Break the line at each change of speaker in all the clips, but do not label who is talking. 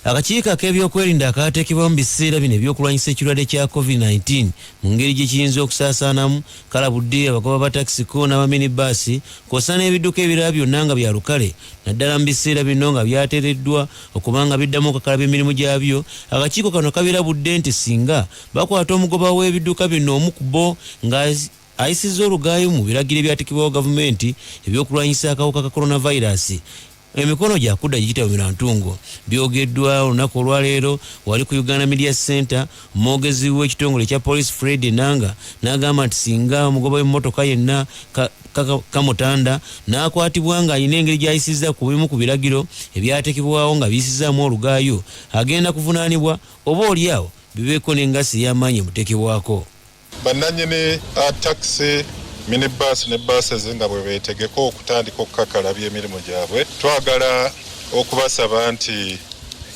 Akakiiko ak'ebyokwerinda akaateekebwa mu biseera bino ebyokulwanyisa ekirwadde kya COVID-19 mu ngeri gye kiyinza okusaasaanamu kalabudde abagoba ba takisiko n'abaminibaasi kw'ossa n'ebidduka ebirala byonna nga bya lukale naddala mu biseera bino nga byateereddwa okuba nga biddamu okukalaba emirimu gyabyo. Akakiiko kano kabirabudde nti singa bakwata omugoba w'ebidduka bino omu ku bo nga ayisizza olugaayo mu biragiro ebyateekebwawo gavumenti ebyokulwanyisa akawuka ka coronavirus, emikono gyakudda giyita ntungo. Byogeddwa olunaku olwaleero wali ku Uganda Media Center. Omwogezi w'ekitongole kya Police Fred Enanga n'agamba nti singa omugoba w'emmotoka yenna kamutanda n'akwatibwa nga alina engeri gy'ayisizza ku bimu ku biragiro ebyateekebwawo nga biyisizaamu olugaayo, agenda kuvunaanibwa oba oliawo bibeeko n'engassi ey'amaanyi emuteekebwako.
Bannannyini taxi minibus ne buses nga bwe beetegeka okutandika okukakalabya emirimu gyabwe, twagala okubasaba nti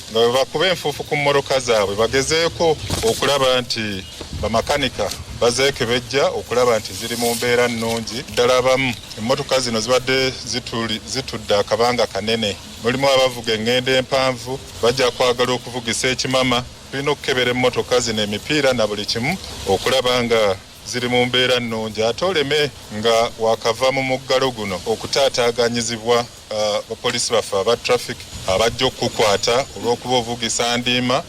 nga bwe bakuba enfuufu ku mmotoka zaabwe bagezeeko okulaba nti bamakanika bazeeke bejja okulaba nti ziri mu mbeera nnungi. Ddala abamu emmotoka zino zibadde zitudde akabanga kanene, mulimu abavuga eŋŋendo empanvu bajja kwagala okuvugisa ekimama. Tulina okukebera emmotoka zino emipiira na buli kimu okulaba nga ziri mu mbeera nnungi, ate oleme nga wakava mu muggalo guno okutaataaganyizibwa abapoliisi baffe aba traffic abajja okukukwata olw'okuba ovugisa ndiima.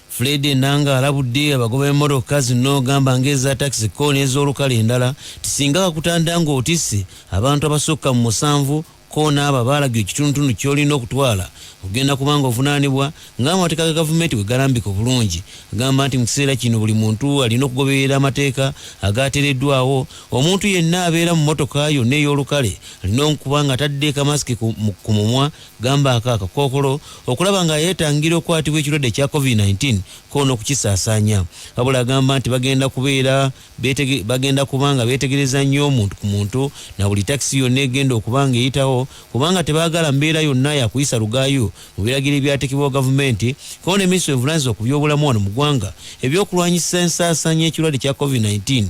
Fred Enanga alabudde abagoba b'emmotoka zino gamba ng'eza takisiko n'ez'olukale endala tisinga kakutanda ng'otisse abantu abasukka mu 7 ko n'abo baalagirwa ekitundutundu ky'olina okutwala ogenda kubanga ovunaanibwa ng'amateeka ga gavumenti bwe galambika obulungi. Agamba nti mu kiseera kino buli muntu alina okugoberera amateeka agaateereddwawo. Omuntu yenna abeera mu mmotoka yonna ey'olukale alina okuba nga atadde kamasiki ku mumwa, gamba akakookolo okulaba nga yeetangira okukwatibwa ekirwadde ekya COVID-19 ko n'okukisaasaanya. Wabula agamba nti bagenda kuba nga beetegereza nnyo omuntu ku muntu na buli takisi yonna egenda okuba nga eyitawo, kubanga tebaagala mbeera yonna yakuyisa lugaayo mu biragiro ebyateekebwawo gavumenti. Ko ne minisitule evunaanyizibwa ku byobulamu wano mu ggwanga ebyokulwanyisa ensaasaanya ekirwadde kya COVID-19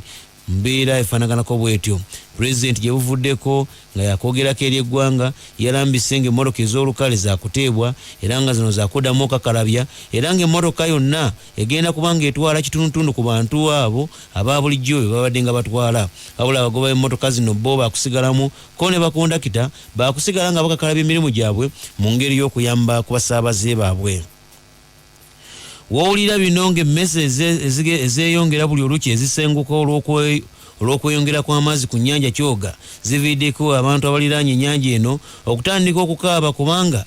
mbeera efaanaganako bwetyo. Pulezidenti gye buvuddeko nga yakwogerako eri eggwanga yalambise ng'emmotoka ez'olukale zaakuteebwa era nga zino zaakuddamu okakalabya, era ng'emmotoka yonna egenda kuba ng'etwala kitundutundu ku bantu abo aba bulijjo be babadde nga batwala. Wabula abagoba b'emmotoka zino bo baakusigalamu ko ne bakondakita baakusigala nga bakakalabya emirimu gyabwe mu ngeri y'okuyamba ku basaabaze baabwe. Wawulira bino ng'emmese ezeeyongera buli olukya ezisenguka olw'okweyongera kw'amazzi ku nnyanja Kyoga ziviiddeko abantu abaliraanye ennyanja eno okutandika okukaaba kubanga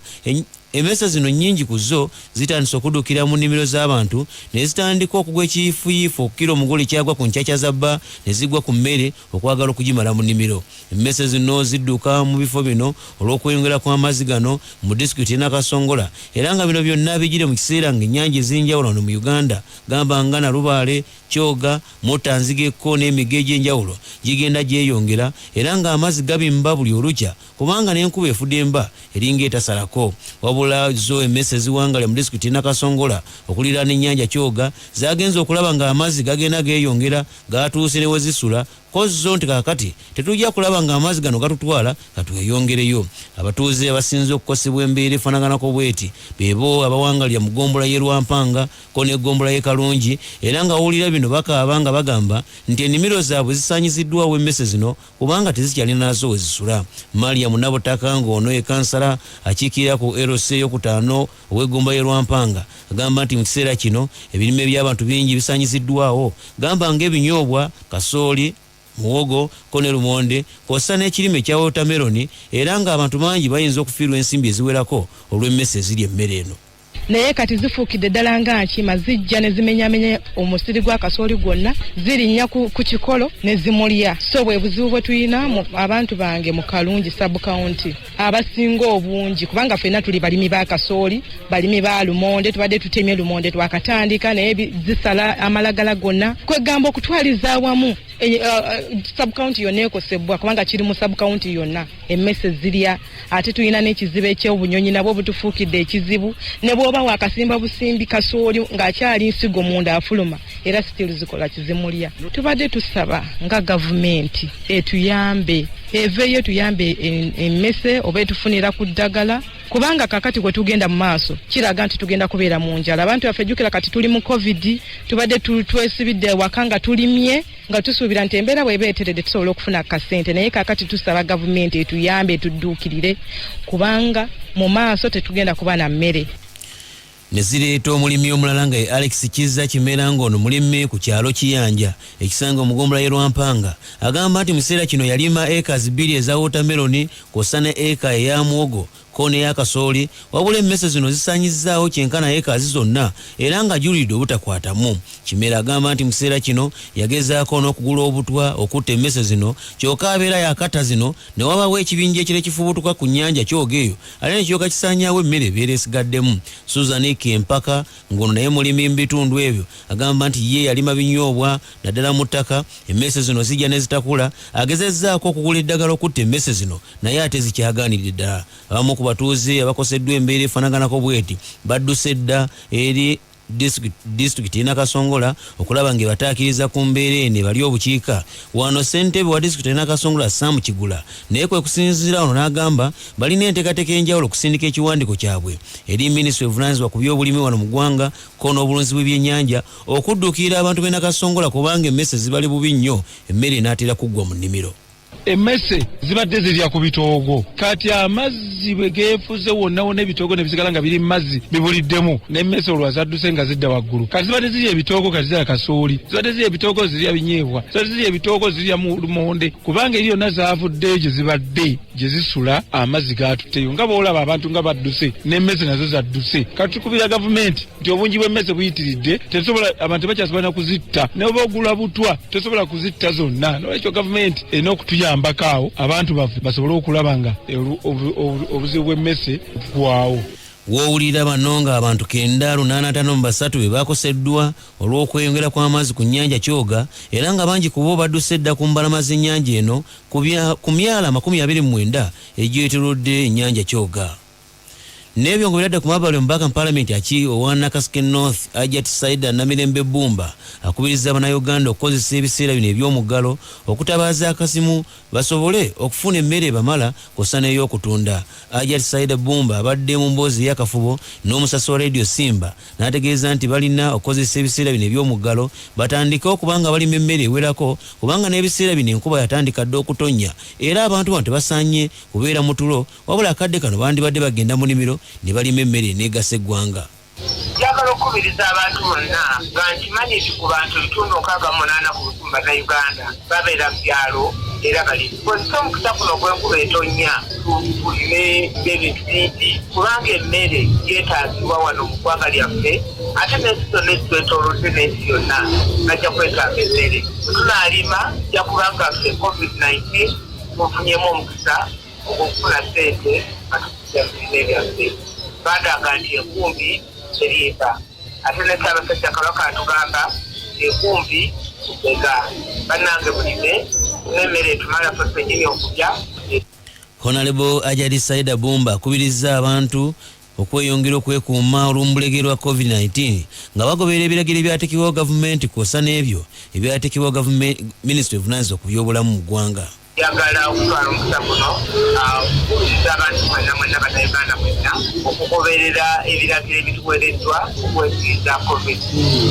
emmese zino nnyingi ku zo zitandise okuddukira mu nnimiro z'abantu ne zitandika okugwa ekiyiifuyiifu okukira omugole kyagwa ku nkyakya za bba ne zigwa ku mmere okwagala okugimala mu nnimiro. Emmese zino zidduka mu bifo bino olw'okweyongera kw'amazzi gano mu disitulikiti Nakasongola, era nga bino byonna bijire mu kiseera ng'ennyanja ez'enjawulo wano mu Uganda gamba nga Nalubaale, Kyoga, Muttanzigeko n'emigo egy'enjawulo gigenda gyeyongera era ng'amazzi gabimba buli olukya kubanga n'enkuba efudde emba eringa etasalako. Wabula zo emmese ziwangale mu disitulikiti Nakasongola okuliraana ennyanja Kyoga zagenze okulaba nga amazzi gagenda geeyongera gatuuse ne we zisula kozo nti kakati tetujja kulaba nga amazzi gano gatutwala gatweyongereyo. Abatuuze abasinze okukosebwa embeera efaanaganako bweti beebo abawangalya mu gombola y'e Lwampanga ko ne gombola y'e Kalungi, era nga wulira bino bakaaba nga bagamba nti ennimiro zaabwe zisaanyiziddwawo emmese zino kubanga tezikyalina nazo we zisula. Mariam Nabotaka ng'ono ye kansala akiikirira ku LC ey'okutaano ow'eggomba y'e Lwampanga agamba nti mu kiseera kino ebirime by'abantu bingi bisaanyiziddwawo, gamba ng'ebinyoobwa, kasooli, muwogo ko ne lumonde kw'ossa n'ekirime ekya wotameroni, era ng'abantu bangi bayinza okufiirwa ensimbi eziwerako olw'emmese eziri emmere eno.
Naye kati zifuukidde ddala nga nkima zijja ne zimenyamenya omusiri gwa kasooli gwonna zirinnya ku kikolo ne zimulya. So bwe buzibu bwe tulina abantu bange mu Kalungi sub county abasinga obungi kubanga ffenna tuli balimi ba kasooli, balimi ba lumonde, tubadde tutemye lumonde twakatandika naye zisala amalagala gonna kwegamba okutwaliza awamu sub county yonna ekosebwa kubanga kiri mu sub county yonna emmese zirya. Ate tulina n'ekizibu eky'obunyonyi nabwo butufuukidde ekizibu ne bw'oba wakasimba busimbi kasooli ng'akyali nsigo munda afuluma era still zikola kizimulya. Tubadde tusaba nga gavumenti etuyambe eveeyo tuyambe emmese oba etufunira ku ddagala kubanga kakati gwe tugenda mu maaso kiraga nti tugenda kubeera mu njala. Abantu baffe jjukira kati tuli mu covid, tubadde twesibidde waka nga tulimye nga tusuubira nti embeera bw'eba eteredde tusobola okufuna akasente, naye kakati tusaba gavumenti etuyambe etudduukirire kubanga mu maaso tetugenda kuba na mmere.
Ne zireeta omulimi omulala nga Alex Kizza Kimera ng'ono mulimi ku kyalo Kiyanja ekisanga omugombola ye Lwampanga agamba nti mu kiseera kino yalima acres 2 eza watermelon kw'ossa ne eka eya muwogo kone ya kasooli wabula emmese zino zisaanyizzaawo kyenkana acres zonna era nga julidde obutakwatamu. Kimera agamba nti mu kiseera kino yagezaako n'okugula obutwa okutta emmese zino kyokka abeera yakata zino ne wabawo ekibinja ekire kifubutuka ku nnyanja kyoga eyo ate ne kyoka kisaanyaawo emmere ebeera esigaddemu. Susan Kempaka ngono naye mulimi mu bitundu ebyo agamba nti ye yalima binyoobwa naddala mu ttaka emmese zino zijja ne zitakula agezezzaako okugula eddagala okutta emmese zino naye ate zikyagaanidde ddala. Abamu ku batuuze abakoseddwa embeera efanaganako bweti badduse dda eri disitulikiti ena Kasongola okulaba ng'ebataakiriza ku mbeera eno bali obukiika. Wano ssentebe wa disitulikiti ena Kasongola Sam Kigula naye kwe kusinziira ono n'agamba balina enteekateeka enjawulo okusindika ekiwandiiko kyabwe eri minisitule evunaanyizibwa ku by'obulimi wano mu ggwanga ko n'obulunzi bw'ebyennyanja okudduukirira abantu b'ena Kasongola kubanga emmese zibali bubi nnyo emmere enaatera kuggwa mu nnimiro.
Emmese zibadde zirya ku bitoogo kati amazzi bwe geefuze wonna ebitoogo ne bisigala nga biri mu mazzi bibuliddemu n'emmese olwo zadduse nga zidda waggulu. Kati zibadde zirya ebitoogo kati zirya kasooli, zibadde zirya ebitoogo zirya binyeebwa, zibadde zirya ebitoogo zirya lumonde kubanga eri yonna zaavudde gye zibadde gye zisula amazzi gaatutteyo nga bw'olaba abantu nga badduse n'emmese nazo zadduse. Kati tukubira gavumenti nti obungi bw'emmese buyitiridde tesobola abantu bakyasobola na kuzitta ne bwe ogula butwa tesobola kuzitta zonna. N'olwekyo gavumenti erina okutuyambako awo abantu baffe basobole okulaba nga obuzibu bw'emmese bugwawo.
Woowulira bano nga abantu 983 be bakoseddwa olw'okweyongera kw'amazzi ku nnyanja Kyoga era nga bangi ku bo badduse dda ku mbalama z'ennyanja eno ku myala 29 egyetoolodde ennyanja Kyoga. N'ebyo ngo biradde ku mabbali omubaka mu Paalamenti owa Nakaseke North Ajat Saida Namirembe Bumba akubiriza Bannayuganda okukozesa ebiseera bino eby'omuggalo okutabaaza akasimu basobole okufuna emmere bamala kw'ossa n'ey'okutunda. Ajat Saida Bumba abadde mu mboozi y'akafubo n'omusasi wa Radio Simba n'ategeeza nti balina okukozesa ebiseera bino eby'omuggalo batandike okubanga balima emmere ewerako kubanga n'ebiseera bino enkuba yatandika dde okutonnya era abantu bano tebasaanye kubeera mu tulo wabula akadde kano bandibadde bagenda mu nnimiro ne balima emmere eneegasa eggwanga.
Njagala okukubiriza abantu bonna nga nkimanyi nti ku bantu 68 ku lusumba na Uganda babeera mu byalo era bali kozesa omukisa kuno gw'enkuba etonnya tulime ebintu bingi kubanga emmere yeetaagibwa wano mu ggwanga lyaffe ate n'ensi zonna ezitwetoolodde n'ensi yonna bajja kwetaaga emmere. Tunaalima jja kubanga ffe COVID-19 mufunyemu omukisa ogw'okufuna ssente nga tukuzza ebirime byaffe. Baddaga nti enkumbi eriiba ate ne Ssaabasajja Kabaka atugamba enkumbi ega bannange bulime n'emmere etumala ffe ffennyini okulya.
Honorable Ajadi Saida Bumba akubirizza abantu okweyongera okwekuuma olw'omubulege lwa COVID-19 nga bagoberera ebiragiro ebyateekebwawo gavumenti kw'ossa n'ebyo ebyateekebwawo gavumenti minisitule evunaanyizibwa ku by'obulamu mu ggwanga.
Njagala okutwala omukisa guno okukubiriza abantu mwenna Bannayuganda mwenna okugoberera ebiragiro ebituweereddwa okwekiriza COVID.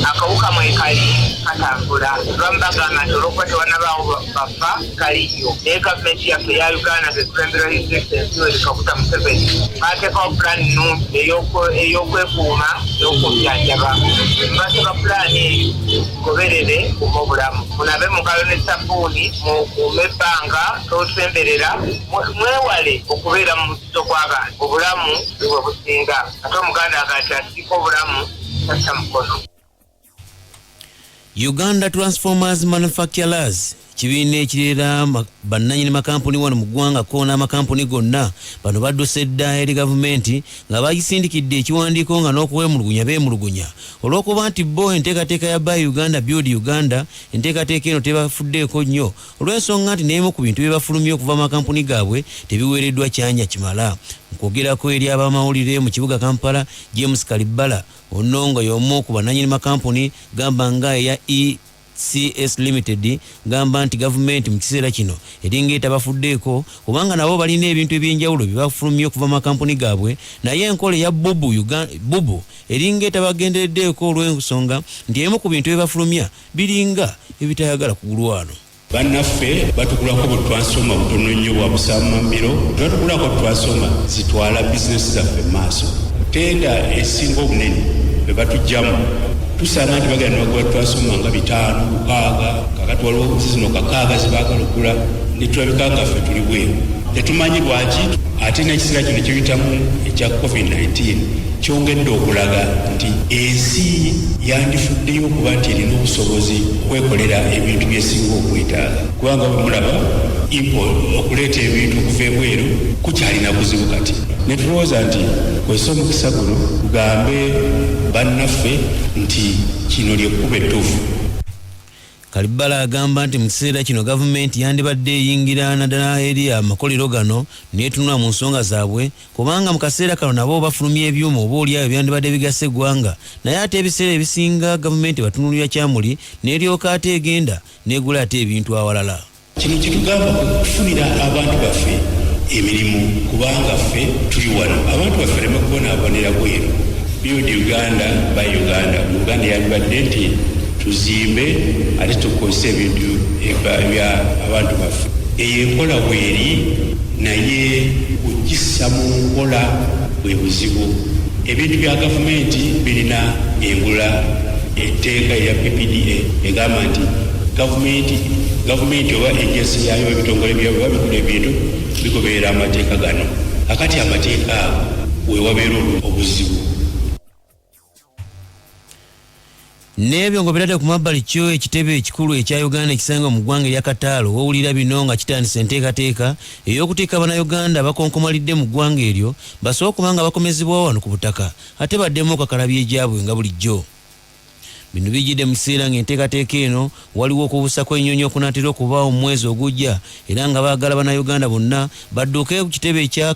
Akawuka mwekali katambula lwamu bagamba nti olw'okuba tewanabaawo bafa kaliyo naye gavumenti yaffe eya Uganda ekulembera His Excellency Yoweri Kaguta Museveni baateekawo pulaani nnungi ey'okwekuuma n'okubyanjaba. Basaba pulaani eyo goberere kuuma obulamu munabe mu ngalo ne sabbuuni mukuume ebbanga tosemberera mwewale okubeera mu muzito gw'abantu. Obulamu bwe businga ate omuganda agati asika obulamu tassa mukono.
Uganda Transformers Manufacturers kibiina ekirera bannannyini makampuni wano mu ggwanga ko n'amakampuni gonna bano badduse dda eri gavumenti nga bagisindikidde ekiwandiiko nga n'okuwemulugunya beemulugunya olw'okuba nti bo enteekateeka ya Buy Uganda Build Uganda enteekateeka eno tebafuddeeko nnyo olw'ensonga nti n'emu ku bintu bye bafulumye okuva amakampuni gaabwe tebiweereddwa kyanya kimala. Nkwogerako eri ab'amawulire mu kibuga Kampala James Kalibala ono nga y'omu ku bannannyini makampuni gamba nga eya CS Limited gamba nti gavumenti mu kiseera kino eringa etabafuddeeko kubanga nabo balina ebintu ebyenjawulo bye bafulumye okuva mu makampuni gaabwe naye enkola ya bubu eringa etabagendereddeeko olw'ensonga nti emu ku bintu ebibafulumya biringa ebitayagala kugulwano.
Bannaffe batugulako bwe twansoma butono nnyo bwa busammambiro tebatugulako twasoma zitwala bizinesi zaffe maaso tenda esinga obunene bwe batugjamu tusaana nti bagenda bagula twasoma nga 5 6 kakati waliwo zino kakaaga zibaagala okugula ne tulabika ngaffe tuli bweru tetumanyi lwaki ate n'ekiseera kino kiyitamu ekya COVID-19 kyongedde okulaga nti ensi yandifuddeyo okuba nti erina obusobozi okwekolera ebintu byesinga okwetaaga kubanga bwe mulaba okuleeta ebintu okuva ebweru kukyalina buzibu kati ne tulowooza nti kwesa omukisa guno tugambe bannaffe nti kino lyekkuba ettuufu.
Kalibala agamba nti mu kiseera kino gavumenti yandibadde eyingira naddala eri amakolero gano neetunula mu nsonga zaabwe kubanga mu kaseera kano nabo bafulumya ebyuma oba olyayo byandibadde bigasa eggwanga naye ate ebiseera ebisinga gavumenti batunulira kyamuli n'eryoka ate egenda n'egula ate ebintu awalala.
Kino kitugamba okufunira abantu baffe emirimu kubanga ffe tuli wano abantu baffe lema kubonaabonera bweru Build Uganda by Uganda yandibadde nti tuzimbe ate tukozese ebintu ebya abantu baffe eyo enkola bweri naye kugissa mu nkola bwe buzibu. Ebintu bya gavumenti birina engula etteeka ya PPDA egamba nti gavumenti oba ejjasi yayo ebitongole byayo babigula ebintu bigoberera amateeka gano akati amateeka we wabeera obuzibu.
Nebyo ngo birate ku mabbali kyo ekitebe ekikulu ekya Uganda ekisanga mu ggwanga erya Kataalo owulira bino nga kitandise enteekateeka ey'okuteeka bannayuganda bakonkomalidde mu ggwanga eryo basobola okuba nga bakomezebwa wano ku butaka ate baddemu okakalabya egyabwe nga bulijjo. Bino bijjidde mu kiseera ng'enteekateeka eno waliwo okubuusa kw'ennyonyi okunaatera okubaawo mu mwezi ogujja era nga baagala bannayuganda bonna badduke ku kitebe ekya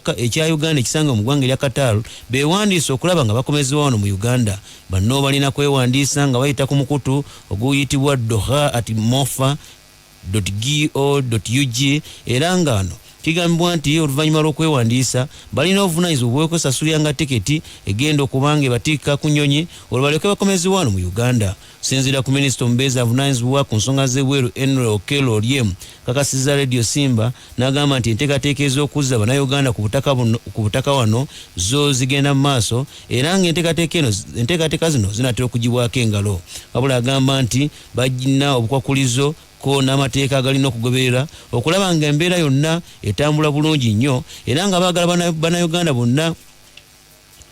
Uganda ekisanga mu ggwanga erya Kataalo beewandiise okulaba nga bakomezebwa wano mu Uganda. Banno balina kwewandiisa nga bayita ku mukutu oguyitibwa doha@mofa.go.ug era nga ano kigambibwa nti oluvannyuma lw'okwewandiisa balina obuvunaanyizibwa obw'okwesasulira nga tiketi egenda okubanga ebatiika ku nnyonyi olwo balyoke bakomezebwa wano mu Uganda. Sinzira ku minisita omubeezi avunaanyizibwa ku nsonga z'ebweru Enro Okello Oryem kakasizza Radio Simba n'agamba nti enteekateeka ez'okuzza bannayuganda ku butaka wano zo zigenda mu maaso era nga enteekateeka zino zinaatera okugibwako engalo. Wabula agamba nti bagina obukwakulizo ko n'amateeka agalina okugoberera okulaba nga embeera yonna etambula bulungi nnyo era nga baagala bannayuganda bonna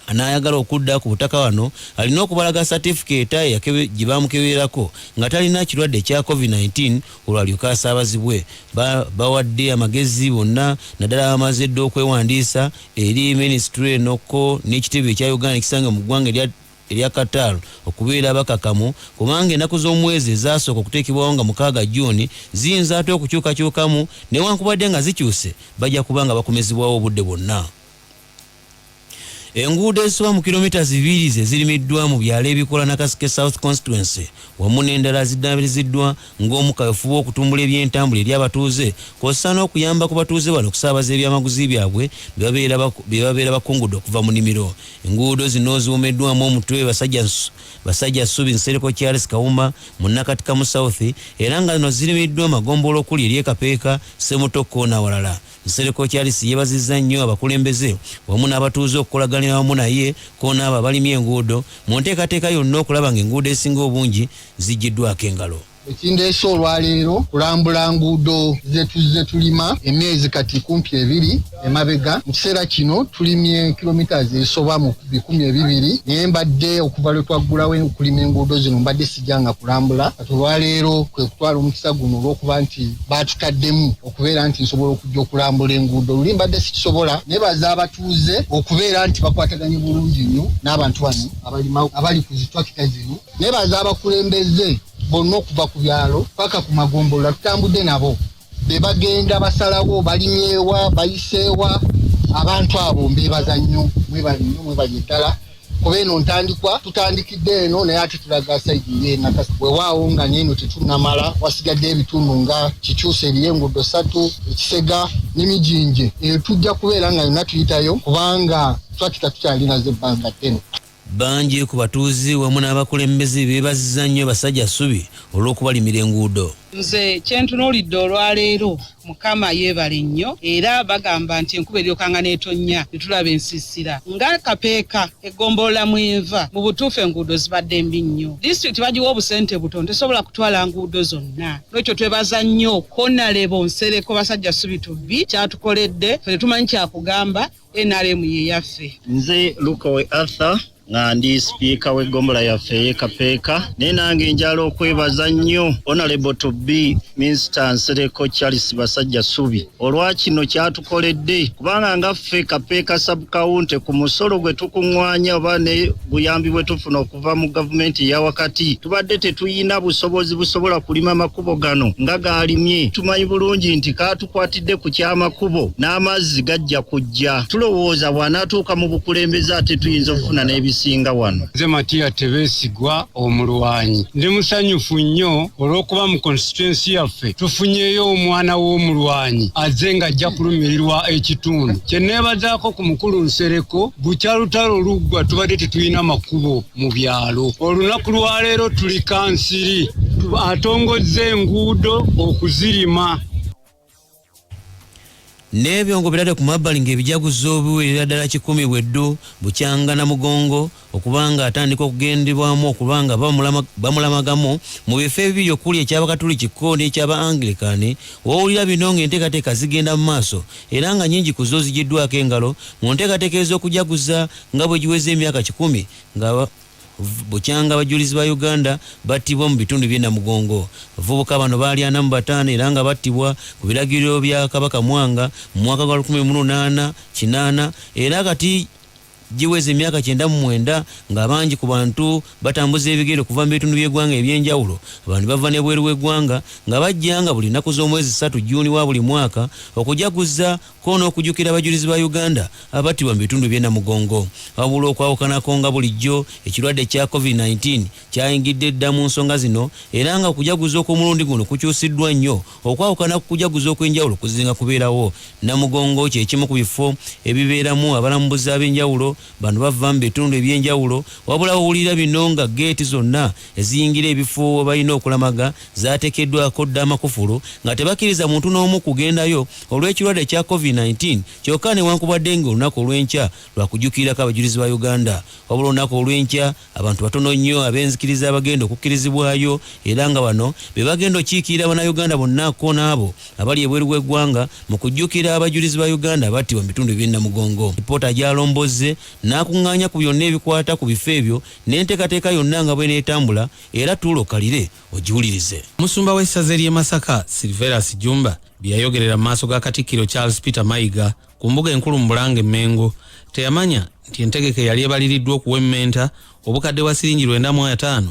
anayagala okudda ku butaka wano alina okubalaga certificate gye bamukeberako nga talina kirwadde ekya COVID-19 olwo alyoka asaabazibwe. Bawadde amagezi bonna naddala bamaze dda okwewandiisa eri ministry enoko n'ekitebe ekya Uganda ekisanga mu ggwanga erya Kataalo okubeera abakakamu kubanga ennaku z'omwezi ezasooka okuteekebwawo nga 6 Juni ziyinza ate okukyukakyukamu newankubadde nga zikyuse bajja kuba nga bakomezebwawo obudde bwonna. Enguudo ezisoba mu kilomita 2 ze zirimiddwa mu byalo ebikola Nakaseke South Constituency wamu n'endala ziddabiriziddwa ng'omukafuba okutumbula ebyentambula eri abatuuze kw'ossa n'okuyamba ku batuuze bano okusaabaza ebyamaguzi byabwe bye babeera bakungudde okuva mu nnimiro. Enguudo zino ziwumeddwamu omutwe basajja Ssubi Nsereko Charles Kawuma mu Nakatika mu South era nga zino zirimiddwa amagombolola okuli eri Kapeeka Semutoko n'awalala. Nsereko Charles yeebazizza nnyo abakulembeze wamu n'abatuuze okukolaganira wamu naye ko n'abo abalimye enguudo mu nteekateeka yonna okulaba ng'enguudo esinga obungi zijjiddwako engalo.
Ekindeese olwaleero kulambula nguudo zetuze tulima emyezi kati kumpi 2 emabega. Mu kiseera kino tulimye kilomita ezisoba mu 200 naye mbadde okuva lwe twaggulawo okulima enguudo zino mbadde sijjanga kulambula. Kati olwaleero kwe kutwala omukisa guno olw'okuba nti baatutaddemu okubeera nti nsobola okujja okulambula enguudo. Luli mbadde sikisobola nebaza abatuuze okubeera nti bakwataganye bulungi nnyo n'abantu bano abali ku zitwakita zino. Nebaza abakulembeze bonna okuva ku byalo paka ku magombolola tutambudde nabo be bagenda basalawo balimyewa bayiseewa abantu abo mbebaza nnyo mwebali ddala kuba eno ntandikwa tutandikidde eno naye ate tulaga sayidi y'enakasi weewaawo nga n'eno tetunamala wasigadde ebitundu nga Kikyusa eriyo enguudo 3 Ekisega n'Emijinje eyo tujja kubeera nga yonna tuyitayo kubanga twakita tukyalinazo ebbanga ttene.
Bangi ku batuuzi wamu n'abakulembeze beebazizza nnyo basajja ssubi olw'okubalimira enguudo.
Nze kyentunuulidde olwaleero Mukama yeebale nnyo era bagamba nti enkuba eryokanga n'etonnya ne tulaba ensiisira nga Kapeeka eggombolola mu Enva mu butuufu enguudo zibadde mbi nnyo. Disitulikiti bagiwa obusente butono tesobola kutwala nguudo zonna. Lwekyo twebaza nnyo Honorable Nsereko basajja ssubi tubbi kyatukoledde ffe tetumanyi kyakugamba NRM ye yaffe.
Nze Lukowe Arthur nga ndi sipiika w'eggombolola yaffe ye Kapeeka naye nange njala okwebaza nnyo Honorable Tobbi Minisita Nsereko Charles basajja ssubi olwa kino kyatukoledde kubanga nga ffe Kapeeka sub-county ku musolo gwe tukuŋŋwanya oba ne buyambi bwe tufuna okuva mu gavumenti eya wakati tubadde tetuyina busobozi busobola kulima amakubo gano nga gaalimye. Tumanyi bulungi nti kaatukwatidde ku ky'amakubo n'amazzi gajja kujja tulowooza bw'anaatuuka mu bukulembeze ate tuyinza okufuna n'ebisinga wano.
Nze Matiya Tebeesigwa Omulwanyi ndi musanyufu nnyo olw'okuba mu constituency yaffe tufunyeyo omwana w'omulwanyi azze ng'ajja kulumirirwa ekitundu. Kye neebazaako ku mukulu Nsereko bukya lutalo luggwa tubadde tetulina makubo mu byalo. Olunaku lwaleero tuli kansiri atongozza enguudo okuzirima.
N'ebyongo birade ku mabbali ng'ebijaguzo biwerera ddala 10 bweddu bukyanga na mugongo okubanga atandika okugendebwamu okubanga bamulamagamu mu bifo ebibiri okuli eky'Abakatuliki n'eky'aba Anglikani. Wowulira bino ng'enteekateeka zigenda mu maaso era nga nnyingi ku zo zigiddwako engalo mu nteekateeka ez'okujaguza nga bwe giweza emyaka 10 nga bukyanga abajulizi ba Uganda battibwa mu bitundu by'e Namugongo. Abavubuka bano baali 45 era nga battibwa ku biragiro bya Kabaka Mwanga mu mwaka gwa 1898 era kati giweze emyaka 99 nga bangi ku bantu batambuza ebigere okuva mu bitundu by'eggwanga ebyenjawulo. Abantu bava n'ebweru w'eggwanga nga bajjanga buli nnaku z'omwezi 3 Juni wa buli mwaka okujaguza kono okujjukira abajulizi ba Uganda abattibwa mu bitundu by'e Namugongo. Wabula okwawukanako nga bulijjo ekirwadde kya COVID-19 kyayingidde dda mu nsonga zino era nga okujaguza okw'omulundi guno kukyusiddwa nnyo okwawukana ku kujaguza okw'enjawulo kuzinga kubeerawo. Namugongo kye kimu ku bifo ebibeeramu abalambuzi ab'enjawulo bano bava mu bitundu ebyenjawulo. Wabula owulira bino nga geeti zonna eziyingira ebifo balina okulamaga zateekeddwako dda amakufulu nga tebakkiriza muntu n'omu kugendayo olw'ekirwadde kya COVID-19 kyokka newankubadde ng'olunaku olw'enkya lwakujjukirako abajulizi ba Uganda. Wabula olunaku olw'enkya abantu batono nnyo abenzikiriza abagenda okukkirizibwayo era nga bano be bagenda okiikirira bannayuganda bonna ko n'abo abali ebweru w'eggwanga mu kujjukira abajulizi ba Uganda abattibwa mu bitundu by'e Namugongo. Lipoota gyalombozze n'akuŋŋaanya ku byonna ebikwata ku bifo ebyo n'enteekateeka yonna nga bw'eneetambula era tuulo kalire ogiwulirize.
Musumba w'essaza ly'e Masaka Silveras Jumba byayogerera mu maaso ga Katikkiro Charles Peter Mayiga ku mbuga enkulu mu Bulange Mengo teyamanya nti entegeka yali ebaliriddwa okuwemmenta obukadde bwa siringi 95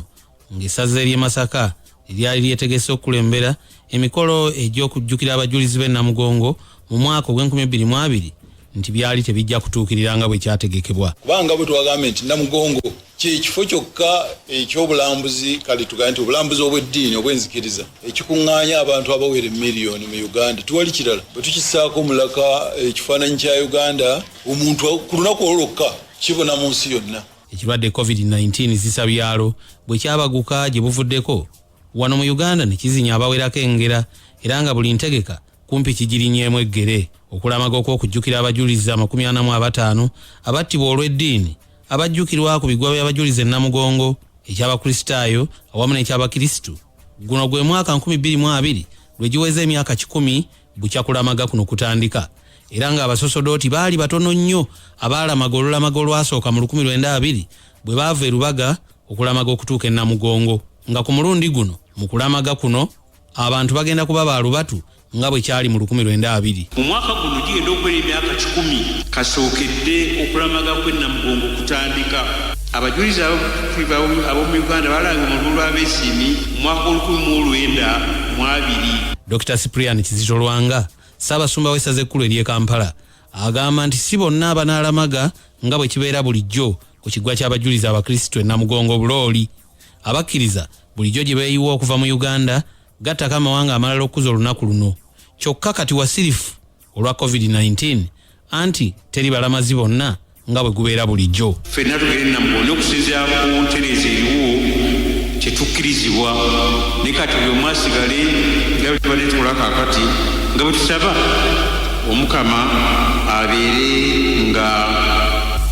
ng'essaza ly'e Masaka lyali lyetegese okukulembera emikolo egy'okujjukira abajulizi b'e Namugongo mu mwaka ogw'2022 nti byali tebijja kutuukirira nga bwe kyategekebwa.
Kubanga bwe twagambye nti Namugongo kyekifo kyokka ekyobulambuzi kale tugambe nti obulambuzi obw'eddiini obw'enzikiriza ekikuŋŋaanya abantu abawera miliyoni mu Uganda tuwali kirala. Bwe tukisaako omulaka ekifaananyi kya Uganda omuntu ku lunaku olwo lwokka kibona mu nsi yonna.
Ekirwadde COVID-19 zisa byalo bwe kyabaguka gye buvuddeko wano mu Uganda ne kizinya abawerako engera era nga buli ntegeka kumpi kigirinyeemu eggere okulamaga okw'okujjukira abajulizi 45 abattibwa olw'eddiini abajjukirwa ku bigwa by'abajulizi e Namugongo eky'Abakristaayo awamu n'eky'Abakristu. Guno gwe mwaka 2022 lwe giweza emyaka 10 bukyakulamaga kuno kutandika era nga abasosodooti baali batono nnyo abaalamaga olulamaga olwasooka mu 1902 bwe baava e Rubaga okulamaga okutuuka e Namugongo nga ku mulundi guno mu kulamaga kuno abantu bagenda kuba balubatu nga bwe kyali mu 1902.
Mu mwaka guno gigenda okubeera emyaka 10 kasookedde okulamaga kw'e Namugongo kutandika. Abajulizi ab'omu Uganda balanga mu lulwo lw'abeesiimi mu mwaka 1902.
Dr. Cyprian Kizito Lwanga Ssaabasumba w'essaza ekkulu ery'e Kampala agamba nti si bonna abanaalamaga nga bwe kibeera bulijjo ku kiggwa ky'abajulizi abakristo e Namugongo Bulooli. Abakkiriza bulijjo gye beeyiwa okuva mu Uganda gattako amawanga amalala okuza olunaku luno. Kyokka kati wasirifu olwa COVID-19 anti teri balamazi bonna nga bwe gubeera bulijjo.
Ffenna tugende Namugongo okusinziira ku ntereeza eriwo tetukkirizibwa ne kati buli omu asigale nga bwe tubadde tukola kaakati nga bwe tusaba Omukama abeere nga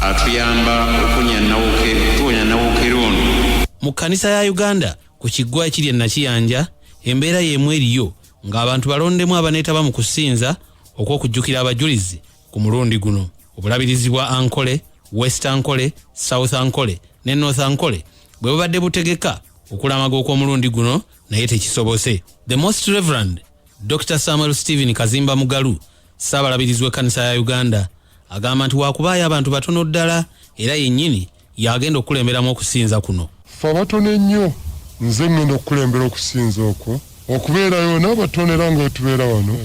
atuyamba okuwonya nawokero ono.
Mu kkanisa ya Uganda ku kiggwa ekiri e Nakiyanja embeera y'emu eriyo ng'abantu balondemu abaneetaba mu kusinza okw'okujjukira abajulizi ku mulundi guno. Obulabirizi bwa Ankole, West Ankole, South Ankole ne North Ankole bwe bubadde butegeka okulamaga okw'omulundi guno naye tekisobose. The Most Reverend Dr. Samuel Stephen Kazimba Mugalu, ssaabalabirizi w'ekkanisa ya Uganda, agamba nti waakubaayo abantu batono ddala era yennyini y'agenda okukulemberamu okusinza kuno.
Ffe abatono ennyo nze ngenda okukulembera okusinza okwo okubeerayo n'abatono era nga wetubeera wano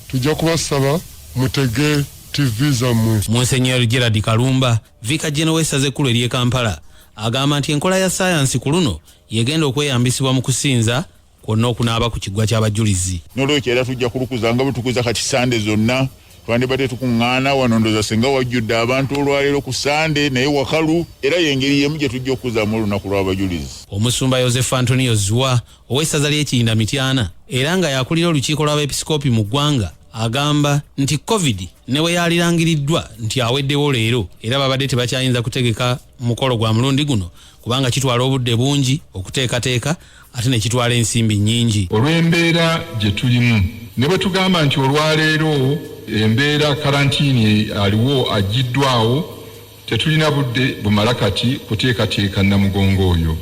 tujja kubasaba mutege TV zammwe.
Monsignor Gerard Kalumba, Vicar General w'essaza ekkulu ery'e Kampala, agamba nti enkola ya sayansi ku luno yegenda okweyambisibwa mu kusinza kwonna okunaaba ku kiggwa ky'abajulizi.
N'olwekyo era tujja kulukuza nga bwe tukuza kati sande zonna twandibadde tukuŋŋaana wano ndooza singa wajjudde abantu olwaleero ku sande naye wakalu era y'engeri y'emu gye tujja okukuzaamu olunaku lw'abajulizi.
Omusumba Joseph Antonio Zwa ow'essaza ly'Ekiyinda Mityana era nga yakulira olukiiko lw'abepisikoopi mu ggwanga agamba nti COVID ne we yalirangiriddwa nti aweddewo leero era babadde tebakyayinza kutegeka mukolo gwa mulundi guno kubanga kitwala obudde bungi okuteekateeka ate ne kitwala ensimbi nnyingi.
Olw'embeera gye tulimu ne bwe tugamba nti olwaleero embeera karantiini aliwo aggiddwawo tetulina budde bumala kati kuteekateeka Namugongo oyo.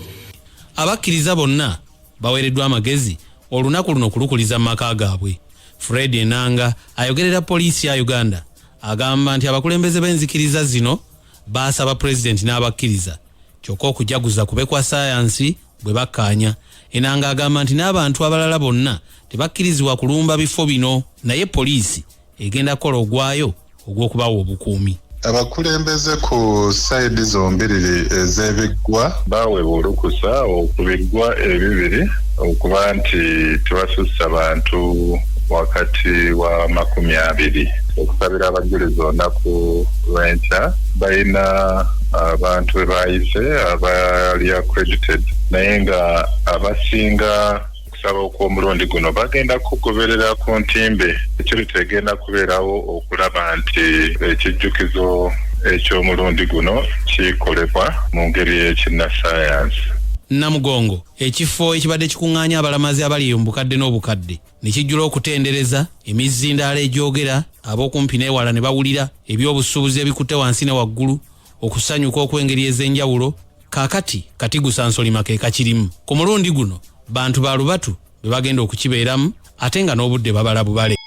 Abakkiriza bonna baweereddwa amagezi olunaku luno kulukuliza mu maka gaabwe. Fred Enanga ayogerera poliisi ya Uganda agamba nti abakulembeze b'enzikiriza zino baasaba pulezidenti n'abakkiriza kyokka okujaguza kube kwa sayansi bwe bakkaanya. Enanga agamba nti n'abantu abalala bonna tebakkirizibwa kulumba bifo bino naye poliisi egenda kukola ogwayo ogw'okubawa obukuumi.
Abakulembeze ku sayidi zombiriri ez'ebiggwa baaweebwa olukusa okubiggwa ebibiri okuba nti tebasussa abantu wakati wa 20 okusabira abajulizi olunaku lw'enkya. Balina abantu be baayise abali accredited naye nga abasinga okusaba okw'omulundi guno bagenda kugoberera ku ntimbe. Ekyo tegenda kubeerawo okulaba nti ekijjukizo eky'omulundi guno kikolebwa mu ngeri y'ekinnasayansi.
Namugongo ekifo ekibadde kikuŋŋaanya abalamazi abali mu bukadde n'obukadde ne kijjula okutendereza emizindaalo egyogera ab'okumpi n'ewala ne bawulira eby'obusuubuzi ebikutte wansi ne waggulu okusanyuka okw'engeri ez'enjawulo kaakati katigusa nsolima ke kakirimu. Ku mulundi guno bantu ba lubatu be bagenda okukibeeramu ate nga n'obudde babala bubale.